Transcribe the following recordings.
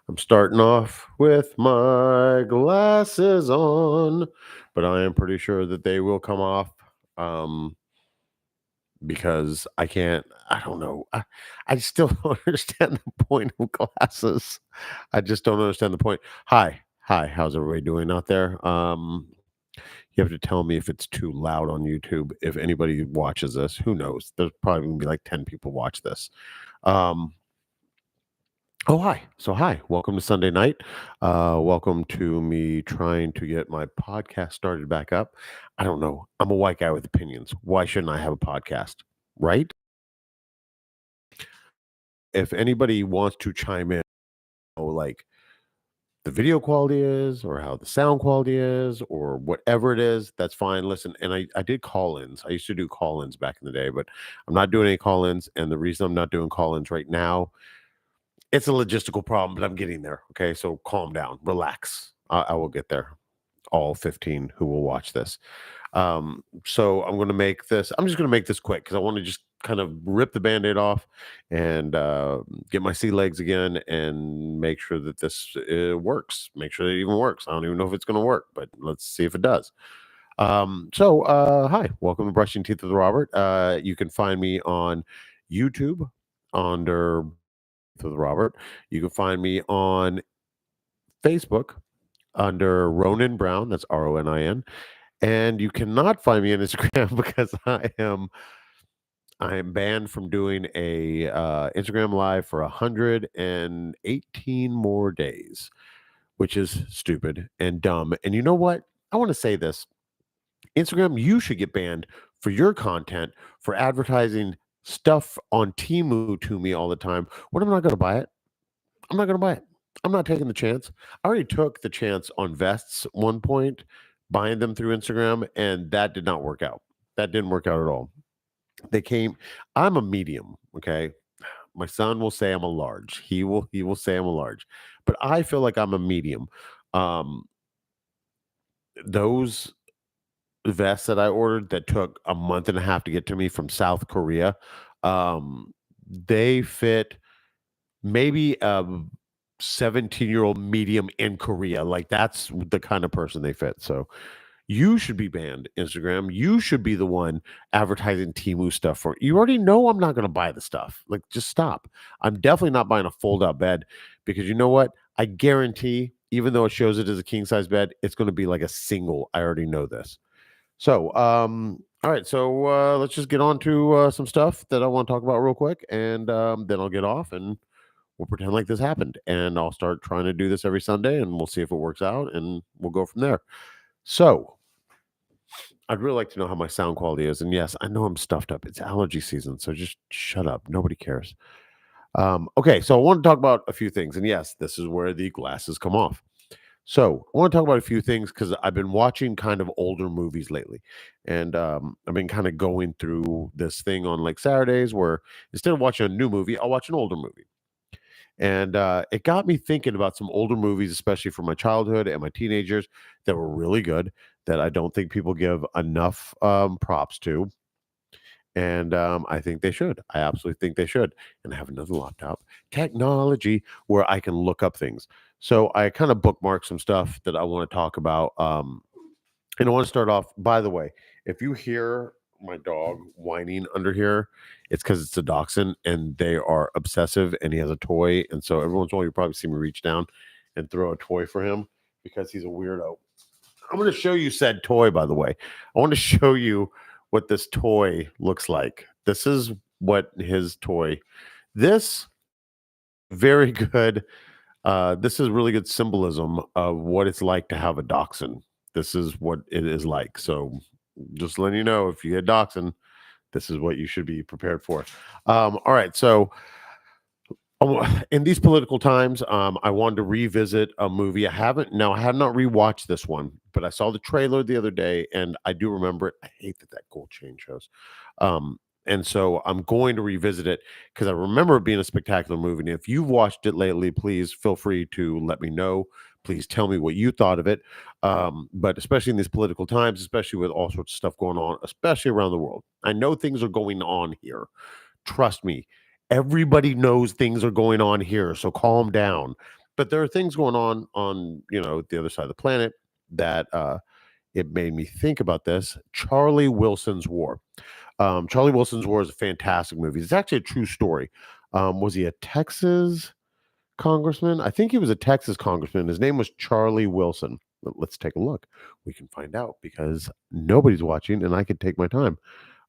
I'm starting off with my glasses on, but I am pretty sure that they will come off um, because I don't know. I still don't understand the point of glasses. I just don't understand the point. Hi, how's everybody doing out there? You have to tell me if it's too loud on YouTube. If anybody watches this, who knows? There's probably gonna be like 10 people watch this. Um, Oh, hi. So, hi. Welcome to Sunday night. Welcome to me trying to get my podcast started back up. I don't know. I'm a white guy with opinions. Why shouldn't I have a podcast? Right? If anybody wants to chime in, like the video quality is, or how the sound quality is, or whatever it is, that's fine. Listen, and I did call ins. I used to do call ins back in the day, but I'm not doing any call ins. And the reason I'm not doing call ins right now, it's a logistical problem, but I'm getting there. Okay. So calm down, relax. I will get there. All 15 who will watch this. So I'm just going to make this quick because I want to just kind of rip the band aid off and get my sea legs again and make sure that this works. Make sure that it even works. I don't even know if it's going to work, but let's see if it does. Hi, welcome to Brushing Teeth with Robert. You can find me on YouTube under with Robert. You can find me on Facebook under Ronin Brown. That's Ronin. And you cannot find me on Instagram because I am banned from doing a Instagram live for 118 more days, which is stupid and dumb. And you know what? I want to say this. Instagram, you should get banned for your content for advertising stuff on Timu to me all the time when I'm not going to buy it. I'm not going to buy it. I'm not taking the chance. I already took the chance on vests at one point, buying them through Instagram, and that did not work out. That didn't work out at all. They came. I'm a medium. Okay, my son will say I'm a large. He will say I'm a large, but I feel like I'm a medium. Um, those vests that I ordered that took a month and a half to get to me from South Korea, they fit maybe a 17-year-old medium in Korea. Like that's the kind of person they fit. So you should be banned, Instagram. You should be the one advertising Timu stuff for you. Already know I'm not going to buy the stuff. Like just stop. I'm definitely not buying a fold out bed because you know what? I guarantee, even though it shows it as a king size bed, it's going to be like a single. I already know this. All right. So let's just get on to some stuff that I want to talk about real quick, and then I'll get off and we'll pretend like this happened. And I'll start trying to do this every Sunday, and we'll see if it works out, and we'll go from there. So I'd really like to know how my sound quality is. And yes, I know I'm stuffed up. It's allergy season, so just shut up. Nobody cares. Okay, so I want to talk about a few things, and yes, this is where the glasses come off. So I want to talk about a few things because I've been watching kind of older movies lately, and I've been kind of going through this thing on like Saturdays where instead of watching a new movie, I'll watch an older movie, and it got me thinking about some older movies, especially from my childhood and my teenagers, that were really good that I don't think people give enough props to, and I think they should. I absolutely think they should. And I have another laptop, technology, where I can look up things. So I kind of bookmark some stuff that I want to talk about. And I want to start off. By the way, if you hear my dog whining under here, it's because it's a dachshund and they are obsessive. And he has a toy, and so every once in a while you probably see me reach down and throw a toy for him because he's a weirdo. I'm going to show you said toy, by the way. I want to show you what this toy looks like. This is what his toy. This very good. This is really good symbolism of what it's like to have a dachshund. This is what it is like. So just letting you know, if you get dachshund, this is what you should be prepared for. All right. So in these political times, I wanted to revisit a movie. I have not rewatched this one, but I saw the trailer the other day and I do remember it. I hate that gold chain shows. And so I'm going to revisit it because I remember it being a spectacular movie. And if you've watched it lately, please feel free to let me know. Please tell me what you thought of it. But especially in these political times, especially with all sorts of stuff going on, especially around the world, I know things are going on here. Trust me, everybody knows things are going on here, so calm down. But there are things going on, the other side of the planet that it made me think about this. Charlie Wilson's War. Charlie Wilson's War is a fantastic movie. It's actually a true story. Was he a Texas congressman? I think he was a Texas congressman. His name was Charlie Wilson. Let's take a look. We can find out because nobody's watching and I could take my time.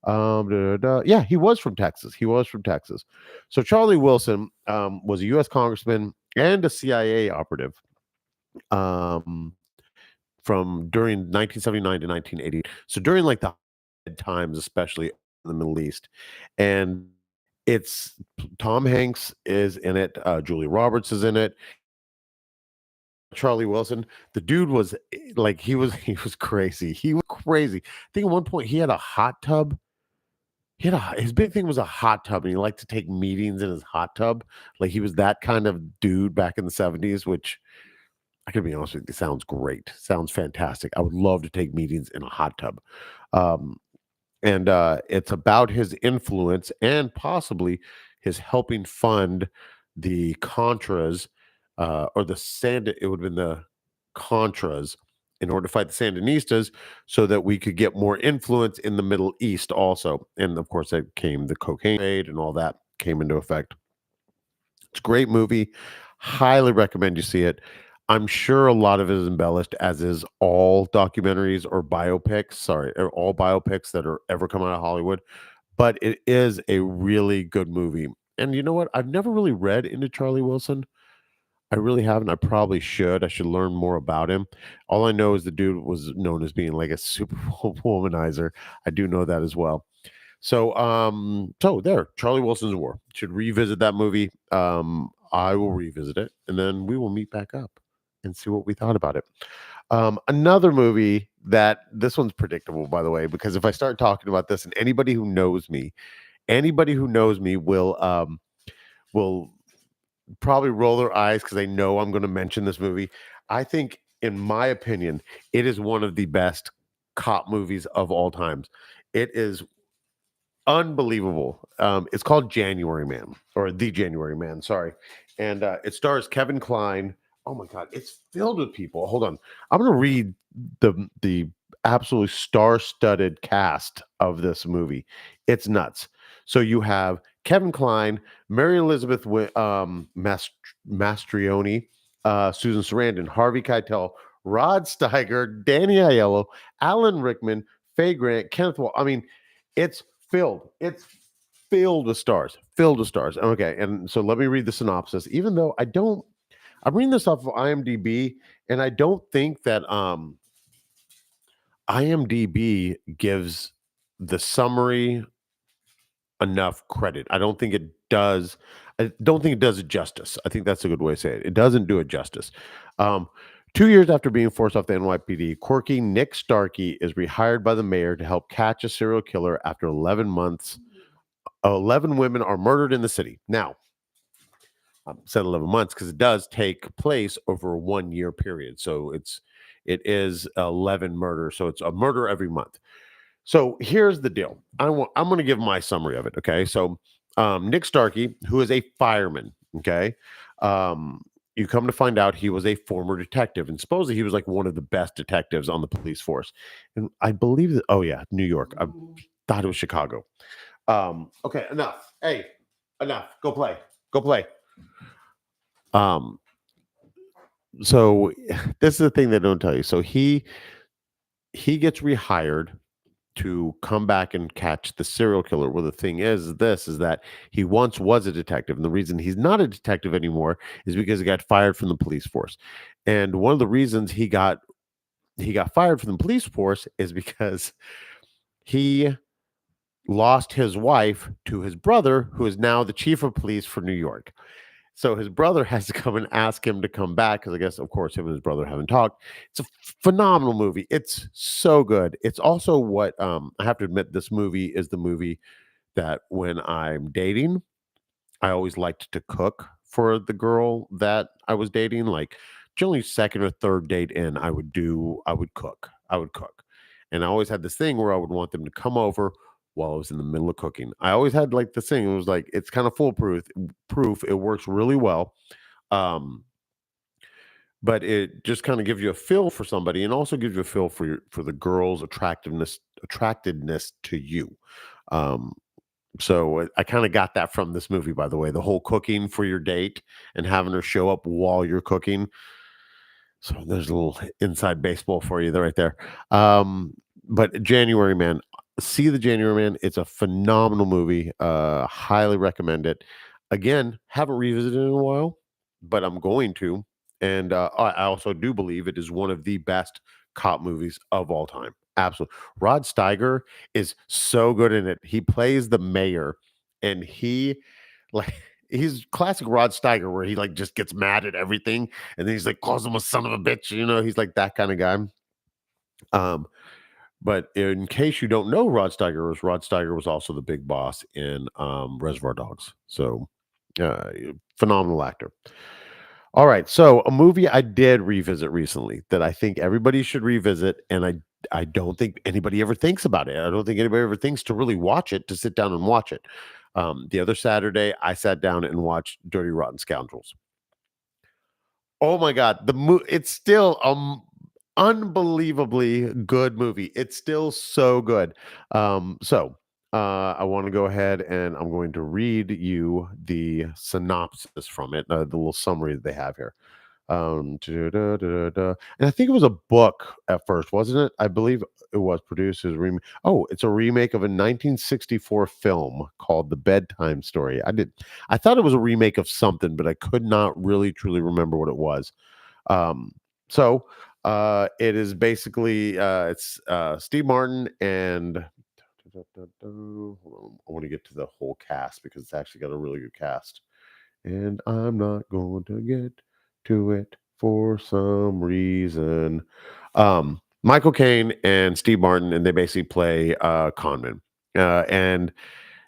Yeah, he was from Texas. He was from Texas. So Charlie Wilson was a U.S. congressman and a CIA operative um, from during 1979 to 1980. So during like the times, especially in the Middle East, and it's Tom Hanks is in it. Julia Roberts is in it. Charlie Wilson, the dude was like he was crazy. He was crazy. I think at one point he had a hot tub. His big thing was a hot tub, and he liked to take meetings in his hot tub. Like he was that kind of dude back in the 70s, which I could be honest with you, sounds great. Sounds fantastic. I would love to take meetings in a hot tub. Um, and it's about his influence and possibly his helping fund the Contras or the Sand. It would have been the Contras in order to fight the Sandinistas, so that we could get more influence in the Middle East, also. And of course, that came the cocaine trade and all that came into effect. It's a great movie. Highly recommend you see it. I'm sure a lot of it is embellished, as is all documentaries or biopics. Sorry, or all biopics that are ever come out of Hollywood. But it is a really good movie. And you know what? I've never really read into Charlie Wilson. I really haven't. I probably should. I should learn more about him. All I know is the dude was known as being like a super womanizer. I do know that as well. So there, Charlie Wilson's War. Should revisit that movie. I will revisit it, and then we will meet back up and see what we thought about it. Another movie that this one's predictable, by the way, because if I start talking about this, and anybody who knows me will probably roll their eyes because they know I'm going to mention this movie. I think, in my opinion, it is one of the best cop movies of all times. It is unbelievable. It's called January Man, or The January Man. Sorry, and it stars Kevin Kline. Oh my God, it's filled with people. Hold on, I'm going to read the absolutely star-studded cast of this movie. It's nuts. So you have Kevin Kline, Mary Elizabeth Mastrioni, Susan Sarandon, Harvey Keitel, Rod Steiger, Danny Aiello, Alan Rickman, Faye Grant, Kenneth Wall. I mean, it's filled. It's filled with stars. Filled with stars. Okay, and so let me read the synopsis. Even though I'm reading this off of IMDb, and I don't think that IMDb gives the summary enough credit. I don't think it does. I don't think it does it justice. I think that's a good way to say it. It doesn't do it justice. Um, 2 years after being forced off the NYPD, quirky Nick Starkey is rehired by the mayor to help catch a serial killer after 11 months. 11 women are murdered in the city. Now, I said 11 months because it does take place over a 1 year period. So it is 11 murders. So it's a murder every month. So here's the deal. I'm going to give my summary of it. Okay. So Nick Starkey, who is a fireman. Okay. Um, you come to find out he was a former detective, and supposedly he was like one of the best detectives on the police force. And I believe that, oh yeah, New York. I thought it was Chicago. Okay, enough. Hey, enough. Go play. Go play. Um, so this is the thing they don't tell you. So he gets rehired to come back and catch the serial killer. Well, the thing is this is that he once was a detective, and the reason he's not a detective anymore is because he got fired from the police force. And one of the reasons he got fired from the police force is because he lost his wife to his brother, who is now the chief of police for New York. So his brother has to come and ask him to come back because I guess, of course, him and his brother haven't talked. It's a phenomenal movie. It's so good. It's also what I have to admit. This movie is the movie that when I'm dating, I always liked to cook for the girl that I was dating. Like generally second or third date in, I would cook. I would cook. And I always had this thing where I would want them to come over while I was in the middle of cooking. I always had like this thing. It was like it's kind of foolproof. Proof it works really well. Um, but it just kind of gives you a feel for somebody, and also gives you a feel for for the girl's attractiveness to you. Um, so I kind of got that from this movie, by the way, the whole cooking for your date and having her show up while you're cooking. So there's a little inside baseball for you there, right there. But January Man, see the January Man. It's a phenomenal movie. Highly recommend it. Again, haven't revisited it in a while, but I'm going to. And I also do believe it is one of the best cop movies of all time. Absolutely. Rod Steiger is so good in it. He plays the mayor, and he like he's classic Rod Steiger, where he like just gets mad at everything, and then he's like calls him a son of a bitch. He's like that kind of guy. Um, but in case you don't know, Rod Steiger was also the big boss in Reservoir Dogs. So uh, phenomenal actor. All right, so a movie I did revisit recently that I think everybody should revisit, and I don't think anybody ever thinks about it. I don't think anybody ever thinks to really watch it, to sit down and watch it. The other Saturday, I sat down and watched Dirty Rotten Scoundrels. Oh my god, it's still unbelievably good movie. It's still so good. I want to go ahead and I'm going to read you the synopsis from it, the little summary that they have here. And I think it was a book at first, wasn't it? I believe it was produced as it's a remake of a 1964 film called The Bedtime Story. I thought it was a remake of something, but I could not really truly remember what it was. Um, so it is basically it's Steve Martin and hold on, I want to get to the whole cast because it's actually got a really good cast. And I'm not going to get to it for some reason. Michael Caine and Steve Martin, and they basically play conmen. And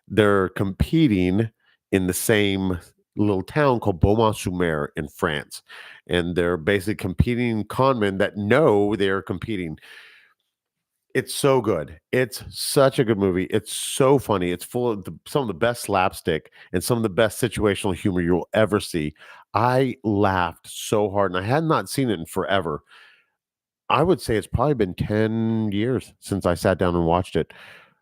they're competing in the same little town called Beaumont-sur-Mer in France. And they're basically competing conmen that know they're competing. It's so good. It's such a good movie. It's so funny. It's full of some of the best slapstick and some of the best situational humor you'll ever see. I laughed so hard, and I had not seen it in forever. I would say it's probably been 10 years since I sat down and watched it.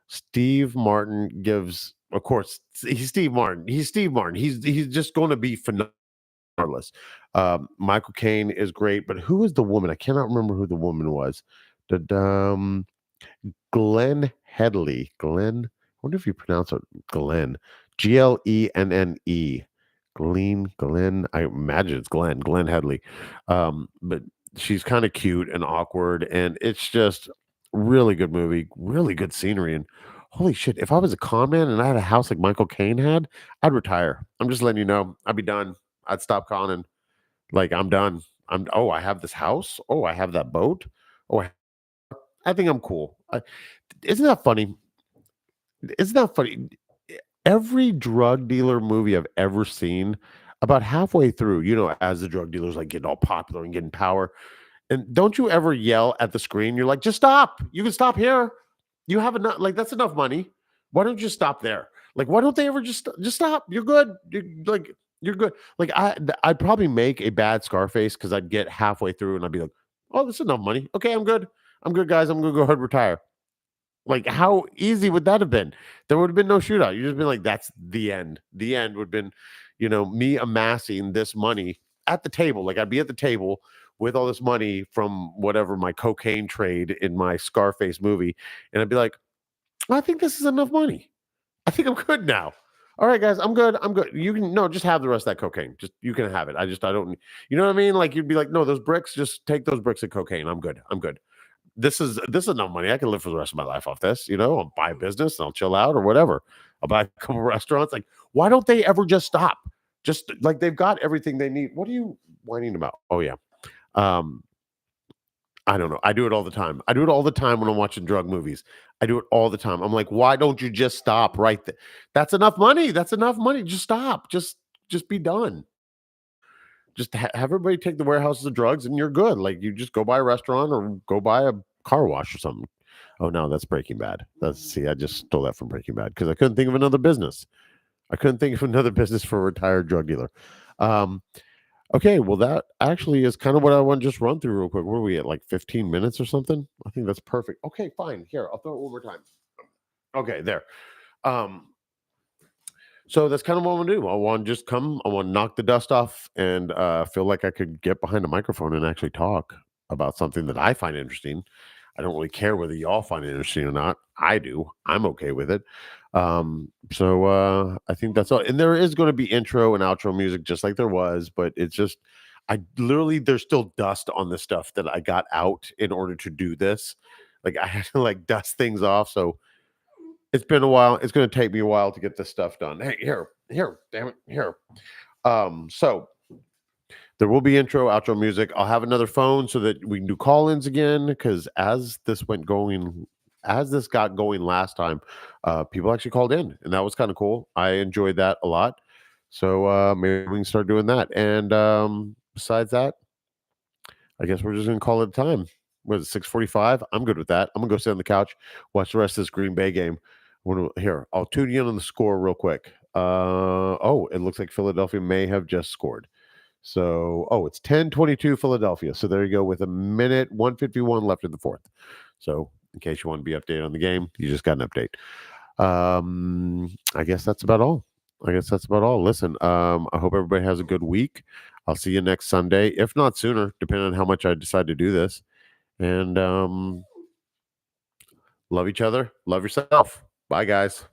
Steve Martin gives, of course, he's Steve Martin. He's Steve Martin. He's just going to be phenomenal. Michael Caine is great, but who is the woman? I cannot remember who the woman was. Glenn Headley. Glenn, I wonder if you pronounce it Glenn. Glenne. Glenn. I imagine it's Glenn Headley. But she's kind of cute and awkward, and it's just really good movie, really good scenery. And holy shit, if I was a con man and I had a house like Michael Caine had, I'd retire. I'm just letting you know, I'd be done. I'd stop conning. Like I'm done. I have this house. Oh, I have that boat. Oh, I think I'm cool. Isn't that funny? Isn't that funny? Every drug dealer movie I've ever seen, about halfway through, as the drug dealers like getting all popular and getting power, and don't you ever yell at the screen? You're like, just stop. You can stop here. You have enough. Like that's enough money. Why don't you stop there? Like, why don't they ever just stop? You're good. You're good. Like I'd probably make a bad Scarface because I'd get halfway through and I'd be like, oh, that's enough money. Okay, I'm good. I'm good, guys. I'm gonna go ahead and retire. Like, how easy would that have been? There would have been no shootout. You just been like, that's the end. The end would have been, me amassing this money at the table. Like, I'd be at the table with all this money from whatever my cocaine trade in my Scarface movie. And I'd be like, I think this is enough money. I think I'm good now. All right, guys, I'm good. I'm good. You can, no, just have the rest of that cocaine. Just, you can have it. I don't, you know what I mean? Like, you'd be like, no, those bricks, just take those bricks of cocaine. I'm good. I'm good. This is enough money. I can live for the rest of my life off this. I'll buy a business and I'll chill out or whatever. I'll buy a couple of restaurants. Like, why don't they ever just stop? Just like they've got everything they need. What are you whining about? Oh yeah. Um, I don't know. I do it all the time. I do it all the time when I'm watching drug movies. I do it all the time. I'm like, why don't you just stop right there? That's enough money. That's enough money. Just stop. Just be done. Just have everybody take the warehouses of drugs and you're good. Like you just go buy a restaurant or go buy a car wash or something. Oh no, that's Breaking Bad. I just stole that from Breaking Bad because I couldn't think of another business. I couldn't think of another business for a retired drug dealer. Um, Okay, well, that actually is kind of what I want to just run through real quick. Where are we at? Like 15 minutes or something? I think that's perfect. Okay, fine. Here, I'll throw it one more time. Okay, there. Um, so that's kind of what I want to do. I want to just come, I want to knock the dust off and feel like I could get behind a microphone and actually talk about something that I find interesting. I don't really care whether y'all find it interesting or not. I do. I'm okay with it. I think that's all. And there is going to be intro and outro music just like there was, but it's just I literally there's still dust on the stuff that I got out in order to do this. Like I had to like dust things off. So it's been a while. It's going to take me a while to get this stuff done. Hey, here, damn it, here. So there will be intro, outro music. I'll have another phone so that we can do call-ins again. Because as this got going last time, people actually called in, and that was kind of cool. I enjoyed that a lot. So maybe we can start doing that. And besides that, I guess we're just gonna call it a time. What is it, 6:45? I'm good with that. I'm gonna go sit on the couch, watch the rest of this Green Bay game. Here, I'll tune you in on the score real quick. Oh, it looks like Philadelphia may have just scored. So, oh, it's 10:22 Philadelphia. So there you go with a minute 151 left in the fourth. So, in case you want to be updated on the game, you just got an update. I guess that's about all. Listen, I hope everybody has a good week. I'll see you next Sunday, if not sooner, depending on how much I decide to do this. And love each other, love yourself. Bye, guys.